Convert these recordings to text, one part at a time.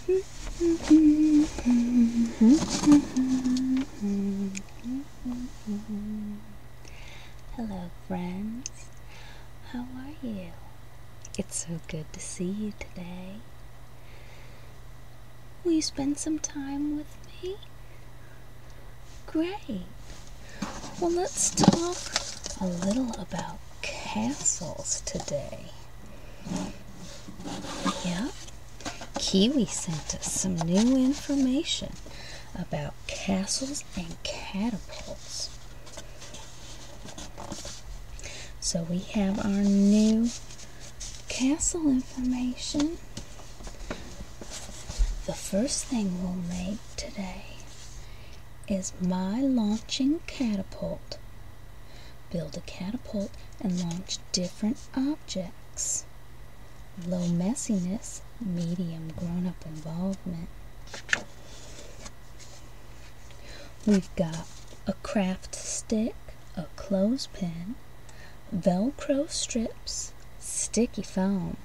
Hello friends, how are you? It's so good to see you today. Will you spend some time with me? Great. Well, let's talk a little about castles today. Yep. Kiwi sent us some new information about castles and catapults. So we have our new castle information. The first thing we'll make today is my launching catapult. Build a catapult and launch different objects. Low messiness, medium grown-up involvement. We've got a craft stick, a clothespin, Velcro strips, sticky foam,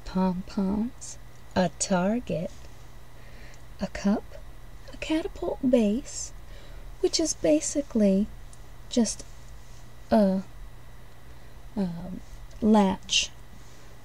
pom-poms, a target, a cup, a catapult base, which is basically just a latch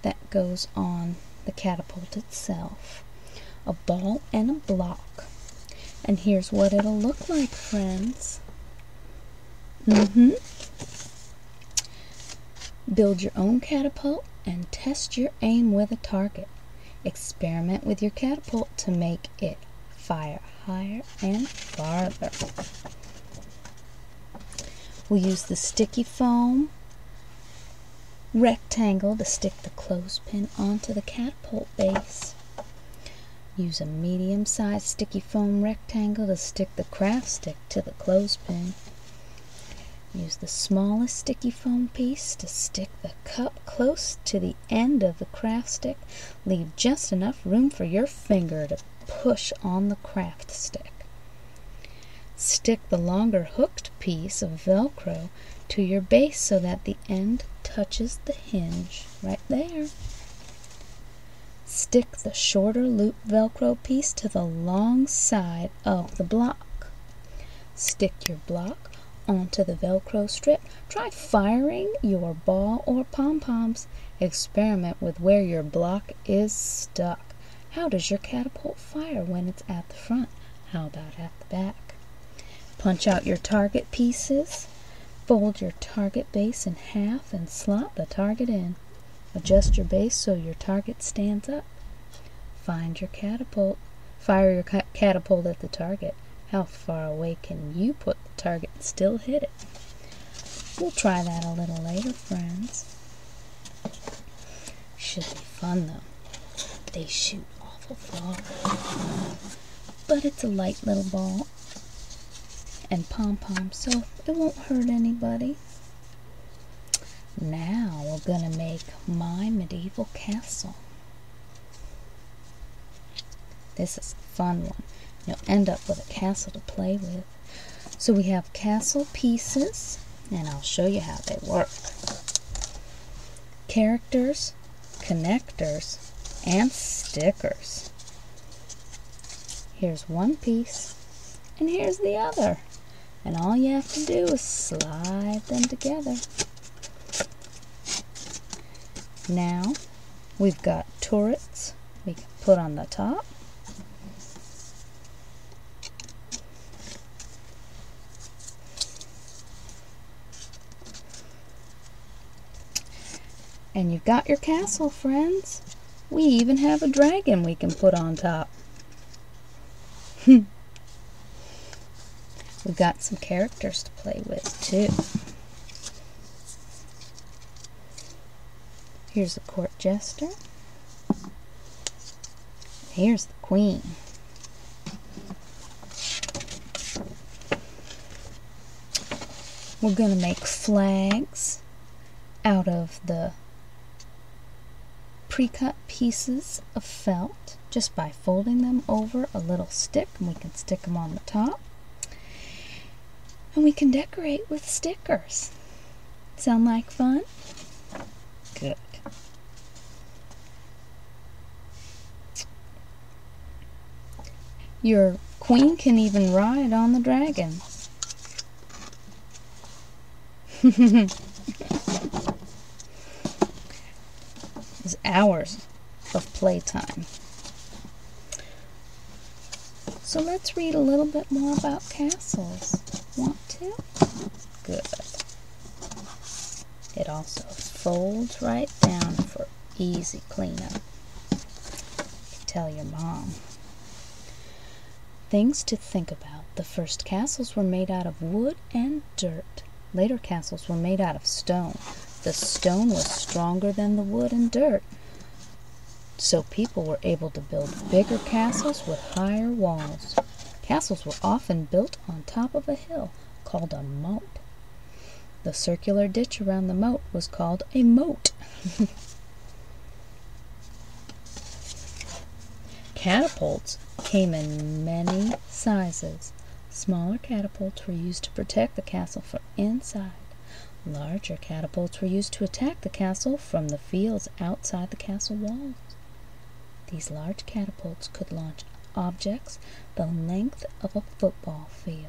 that goes on the catapult itself, a ball and a block. And here's what it'll look like, friends. Build your own catapult and test your aim with a target. Experiment with your catapult to make it fire higher and farther. We'll use the sticky foam rectangle to stick the clothespin onto the catapult base. Use a medium-sized sticky foam rectangle to stick the craft stick to the clothespin. Use the smallest sticky foam piece to stick the cup close to the end of the craft stick. Leave just enough room for your finger to push on the craft stick. Stick the longer hooked piece of Velcro to your base so that the end touches the hinge right there. Stick the shorter loop Velcro piece to the long side of the block. Stick your block onto the Velcro strip. Try firing your ball or pom-poms. Experiment with where your block is stuck. How does your catapult fire when it's at the front? How about at the back? Punch out your target pieces. Fold your target base in half and slot the target in. Adjust your base so your target stands up. Find your catapult. Fire your catapult at the target. How far away can you put the target and still hit it? We'll try that a little later, friends. Should be fun though. They shoot awful far. But it's a light little ball and pom-pom, so it won't hurt anybody. Now we're going to make my medieval castle. This is a fun one. You'll end up with a castle to play with. So we have castle pieces, and I'll show you how they work. Characters, connectors, and stickers. Here's one piece, and here's the other. And all you have to do is slide them together. Now, we've got turrets we can put on the top. And you've got your castle, friends. We even have a dragon we can put on top. We've got some characters to play with, too. Here's the court jester. Here's the queen. We're going to make flags out of the pre-cut pieces of felt just by folding them over a little stick, and we can stick them on the top. And we can decorate with stickers. Sound like fun? Good. Your queen can even ride on the dragon. It's hours of playtime. So let's read a little bit more about castles. Want to? Good. It also folds right down for easy cleanup. Tell your mom. Things to think about. The first castles were made out of wood and dirt. Later castles were made out of stone. The stone was stronger than the wood and dirt, so people were able to build bigger castles with higher walls. Castles were often built on top of a hill called a moat. The circular ditch around the moat was called a moat. Catapults came in many sizes. Smaller catapults were used to protect the castle from inside. Larger catapults were used to attack the castle from the fields outside the castle walls. These large catapults could launch objects the length of a football field.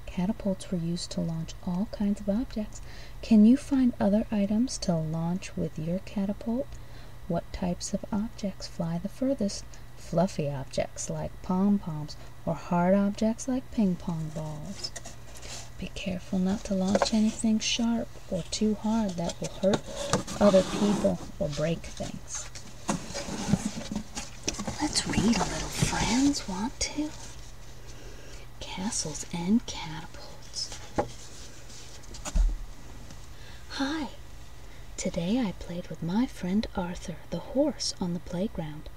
Catapults were used to launch all kinds of objects. Can you find other items to launch with your catapult? What types of objects fly the furthest? Fluffy objects like pom-poms or hard objects like ping-pong balls. Be careful not to launch anything sharp or too hard that will hurt other people or break things. Let's read a little, friends. Want to? Castles and catapults. Hi. Today I played with my friend Arthur, the horse, on the playground.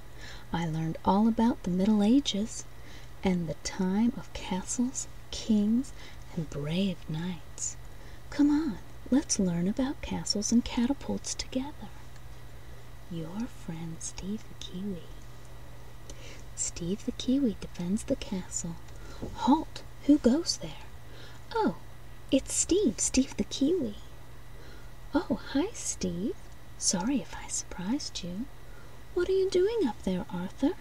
I learned all about the Middle Ages and the time of castles, kings, and brave knights. Come on, let's learn about castles and catapults together. Your friend Steve the Kiwi. Steve the Kiwi defends the castle. Halt! Who goes there? Oh, it's Steve the Kiwi. Oh, hi, Steve. Sorry if I surprised you. What are you doing up there, Arthur?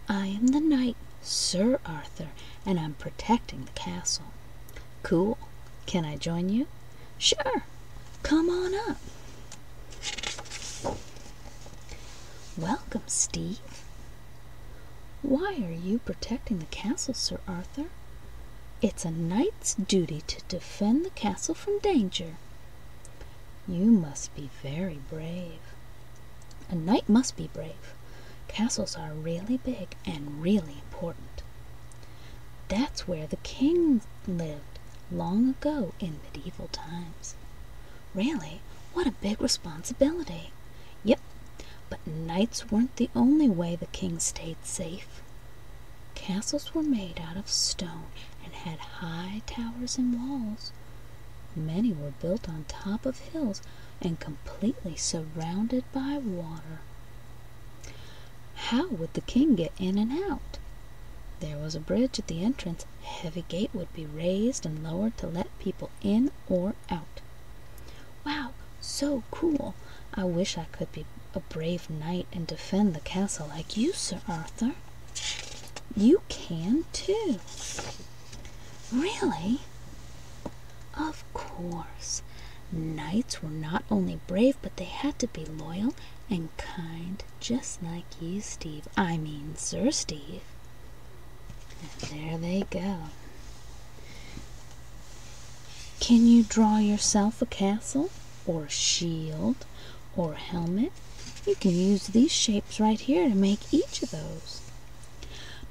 I am the knight, Sir Arthur, and I'm protecting the castle. Cool. Can I join you? Sure. Come on up. Welcome, Steve. Why are you protecting the castle, Sir Arthur? It's a knight's duty to defend the castle from danger. You must be very brave. A knight must be brave. Castles are really big and really important. That's where the king lived long ago in medieval times. Really? What a big responsibility. Yep, but knights weren't the only way the king stayed safe. Castles were made out of stone and had high towers and walls. Many were built on top of hills and completely surrounded by water. How would the king get in and out? There was a bridge at the entrance. A heavy gate would be raised and lowered to let people in or out. Wow, so cool. I wish I could be a brave knight and defend the castle like you, Sir Arthur. You can too. Really? Of course. Knights were not only brave, but they had to be loyal and kind, just like you, Steve. I mean, Sir Steve. And there they go. Can you draw yourself a castle, or a shield, or a helmet? You can use these shapes right here to make each of those.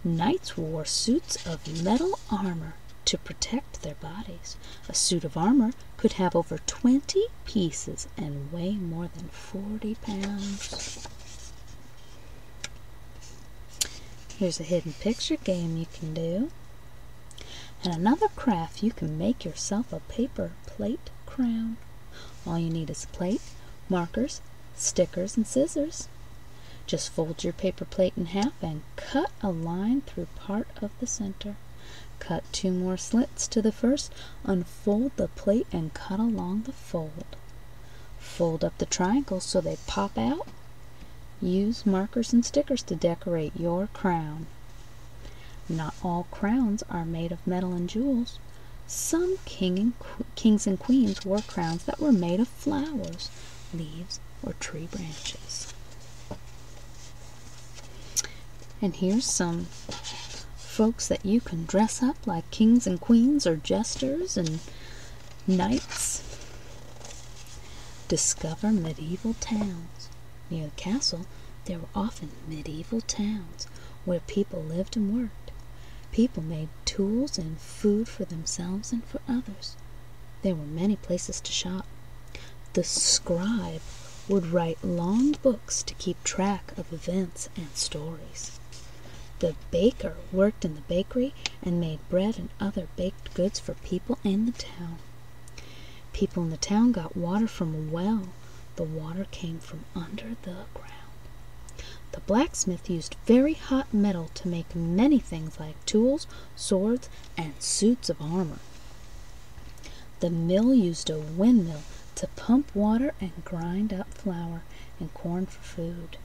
Knights wore suits of metal armor to protect their bodies. A suit of armor could have over 20 pieces and weigh more than 40 pounds. Here's a hidden picture game you can do. And another craft, you can make yourself a paper plate crown. All you need is a plate, markers, stickers, and scissors. Just fold your paper plate in half and cut a line through part of the center. Cut 2 more slits to the first, unfold the plate and cut along the fold. Fold up the triangles so they pop out. Use markers and stickers to decorate your crown. Not all crowns are made of metal and jewels. Some kings and queens wore crowns that were made of flowers, leaves, or tree branches. And here's some folks that you can dress up like kings and queens or jesters and knights. Discover medieval towns. Near the castle, there were often medieval towns where people lived and worked. People made tools and food for themselves and for others. There were many places to shop. The scribe would write long books to keep track of events and stories. The baker worked in the bakery and made bread and other baked goods for people in the town. People in the town got water from a well. The water came from under the ground. The blacksmith used very hot metal to make many things like tools, swords, and suits of armor. The mill used a windmill to pump water and grind up flour and corn for food.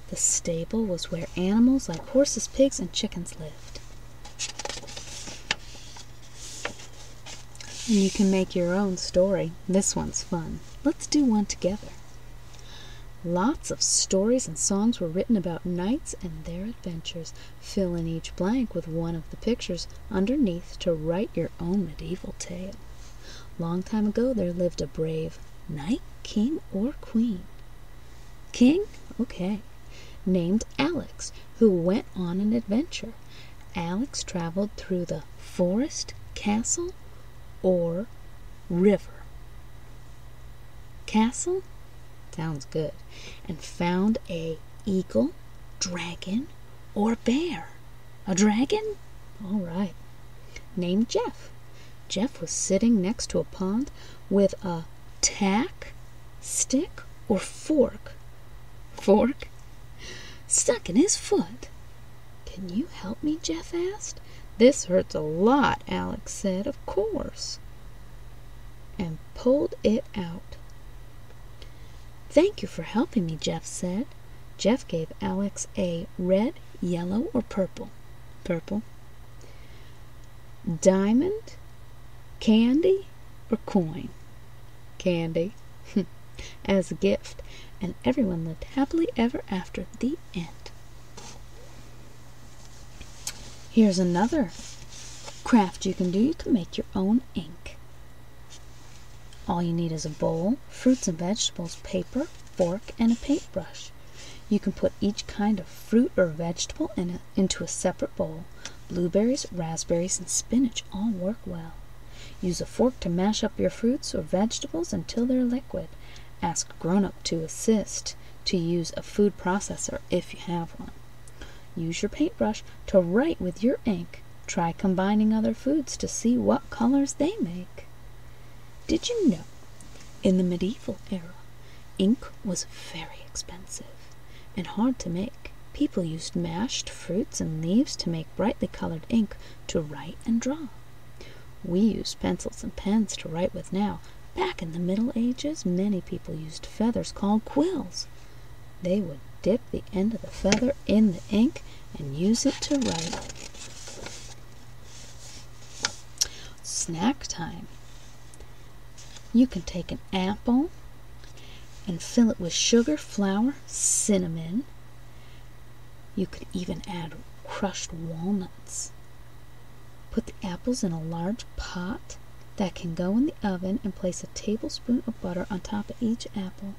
The stable was where animals like horses, pigs, and chickens lived. And you can make your own story. This one's fun. Let's do one together. Lots of stories and songs were written about knights and their adventures. Fill in each blank with one of the pictures underneath to write your own medieval tale. Long time ago there lived a brave knight, king, or queen. King? Okay. Named Alex, who went on an adventure. Alex traveled through the forest, castle, or river. Castle? Sounds good. And found a eagle, dragon, or bear. A dragon? All right. Named Jeff. Jeff was sitting next to a pond with a tack, stick, or fork. Fork? Stuck in his foot. Can you help me? Jeff asked. This hurts a lot, Alex said. Of course. And pulled it out. Thank you for helping me, Jeff said. Jeff gave Alex a red, yellow, or purple. Purple. Diamond, candy, or coin. Candy. As a gift. And everyone lived happily ever after. The end. Here's another craft you can do. You can make your own ink. All you need is a bowl, fruits and vegetables, paper, fork, and a paintbrush. You can put each kind of fruit or vegetable into a separate bowl. Blueberries, raspberries, and spinach all work well. Use a fork to mash up your fruits or vegetables until they're liquid. Ask a grown-up to assist to use a food processor if you have one. Use your paintbrush to write with your ink. Try combining other foods to see what colors they make. Did you know, in the medieval era, ink was very expensive and hard to make. People used mashed fruits and leaves to make brightly colored ink to write and draw. We use pencils and pens to write with now. Back in the Middle Ages, many people used feathers called quills. They would dip the end of the feather in the ink and use it to write. Snack time. You can take an apple and fill it with sugar, flour, cinnamon. You could even add crushed walnuts. Put the apples in a large pot that can go in the oven and place a tablespoon of butter on top of each apple.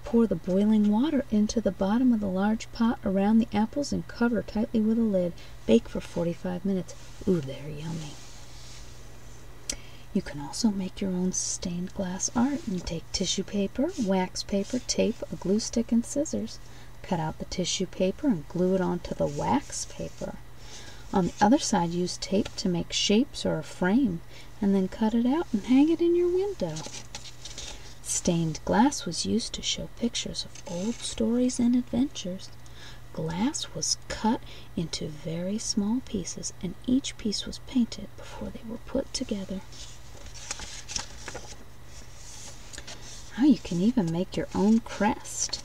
Pour the boiling water into the bottom of the large pot around the apples and cover tightly with a lid. Bake for 45 minutes. Ooh, they're yummy. You can also make your own stained glass art. You take tissue paper, wax paper, tape, a glue stick, and scissors. Cut out the tissue paper and glue it onto the wax paper. On the other side, use tape to make shapes or a frame, and then cut it out and hang it in your window. Stained glass was used to show pictures of old stories and adventures. Glass was cut into very small pieces, and each piece was painted before they were put together. Now you can even make your own crest.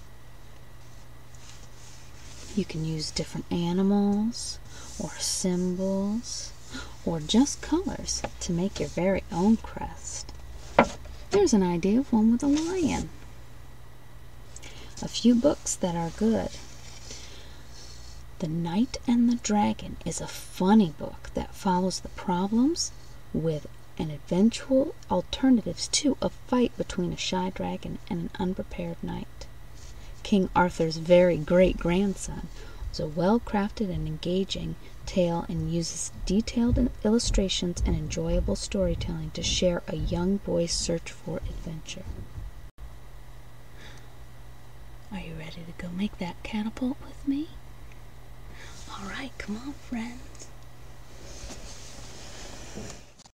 You can use different animals or symbols or just colors to make your very own crest. There's an idea of one with a lion. A few books that are good. The Knight and the Dragon is a funny book that follows the problems with and eventual alternatives to a fight between a shy dragon and an unprepared knight. King Arthur's very great-grandson was a well-crafted and engaging tale and uses detailed illustrations and enjoyable storytelling to share a young boy's search for adventure. Are you ready to go make that catapult with me? All right, come on, friends.